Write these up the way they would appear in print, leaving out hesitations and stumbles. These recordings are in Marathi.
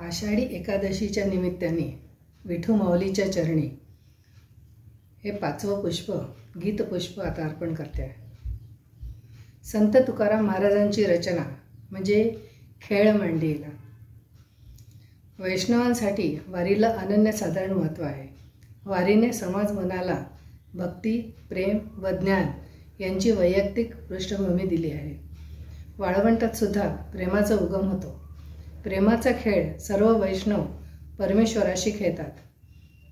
आषाढी एकादशीच्या निमित्ताने विठू माऊलीच्या चरणी हे 5वं पुष्प गीतपुष्प आता अर्पण करते आहे। संत तुकाराम महाराजांची रचना म्हणजे खेळ मांडीला। वैष्णवांसाठी वारीला अनन्यसाधारण महत्त्व आहे। वारीने समाज मनाला भक्ती, प्रेम व ज्ञान यांची वैयक्तिक पृष्ठभूमी दिली आहे। वाळवंटात सुद्धा प्रेमाचा उगम होतो। प्रेमाचा खेळ सर्व वैष्णव परमेश्वराशी खेळतात।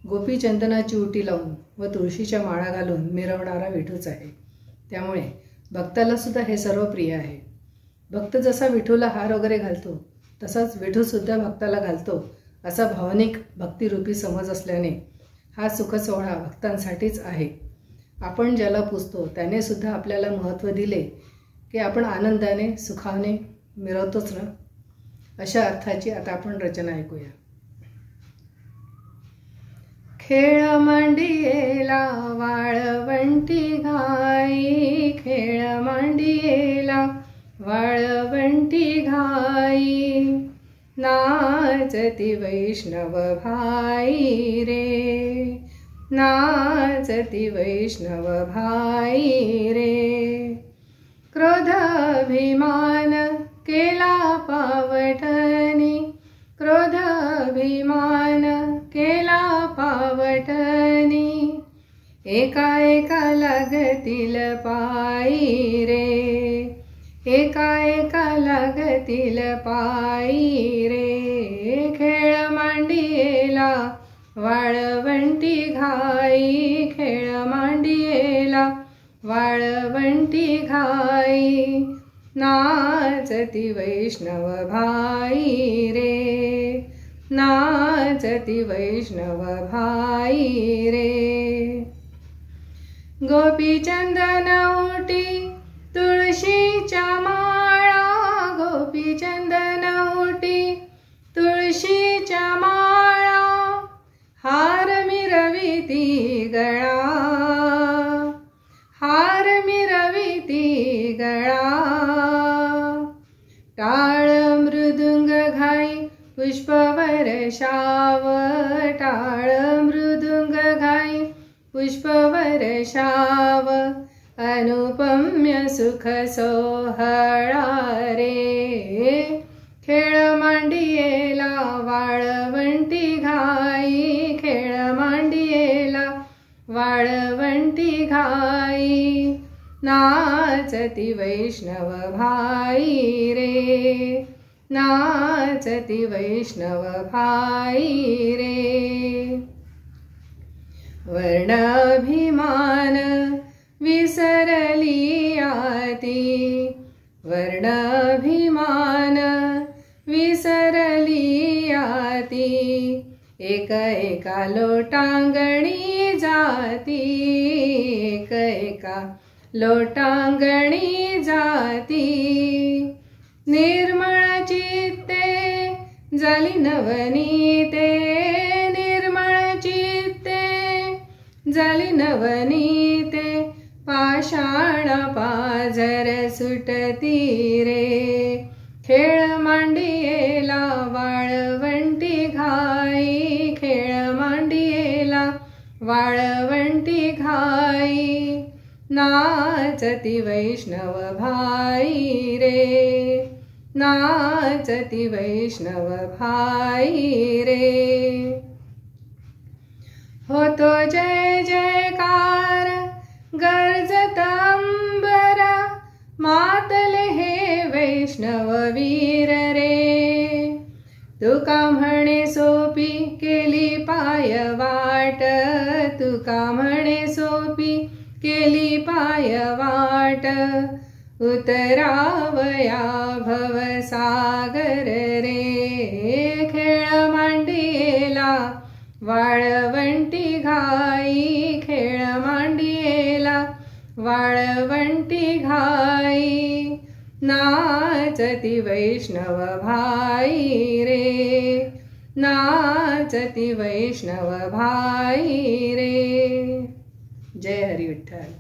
गोपीचंदनाची उटी लावून व तुळशीच्या माळा घालून मिरवणारा विठूच आहे। त्यामुळे भक्ताला सुद्धा हे सर्व प्रिय आहे। भक्त जसा विठूला हार वगैरे घालतो तसाच विठू सुद्धा भक्ताला घालतो असा भावनिक भक्तिरूपी समज असल्याने हा सुखसोहळा भक्तांसाठीच आहे। आपण ज्याला पूजतो त्याने सुद्धा आपल्याला महत्त्व दिले की आपण आनंदाने सुखाने मिरवतोच ना। अशा अर्थाची आता आपण रचना ऐकूया। खेळ मांडियेला वाळवंटी घाई, खेळ मांडियेला वाळवंटी घाई, नाचती वैष्णव भाई रे, नाचती वैष्णव भाई रे। क्रोधाभिमान केला पावटनी, क्रोधाभिमान केला पावटनी, एका एका लागतील पायी रे, एका एका लागतील पायी रे। खेळ मांडियेला वाळवंटी घाई, खेळ मांडियेला वाळवंटी घाई, नाचती वैष्णव भाई रे, नाचती वैष्णव भाई रे। गोपीचंदन उटी तुळशीच्या माळा, गोपीचंदन उटी तुळशीच्या माळा, हार मिरविती गळा, हार मिरविती गळा। टाळ मृदुंग घाई पुष्पवर्षाव, टाळ मृदुंग घाई पुष्पवर्षाव, अनुपम्य सुख सोहळा रे। खेळ मांडियेला वाळवंटी घाई, खेळ मांडियेला वाळवंटी घाई, नाचती वैष्णव भाई रे, नाचती वैष्णव भाई रे। वर्णाभिमान विसरली आती, वर्णाभिमान विसरली आती, एका एका लोटांगणी जाती, एक एका लोटांगणी जाती। निर्मळ चित्ते झाली नवनीते, निर्मळ चित्ते झाली नवनीते, पाषाण पाझर सुटती रे। खेळ मांडियेला वाळवंटी घाई, खेळ मांडियेला वाळवंटी घाई, नाचती वैष्णव भाई रे, नाचती वैष्णव भाई रे। होतो जय जयकार गर्जत अंबर, मातले हे वैष्णव वीर रे। तुका म्हणे सोपी केली पाय वाट, तुका म्हणे सोपी केली पाय वाट, उतरावया भवसागर रे। खेळ मांडियेला वाळवंटी घाई, खेळ मांडियेला वाळवंटी घाई, नाचती वैष्णव भाई रे, नाचती वैष्णव भाई रे। जय हरी विठ्ठल।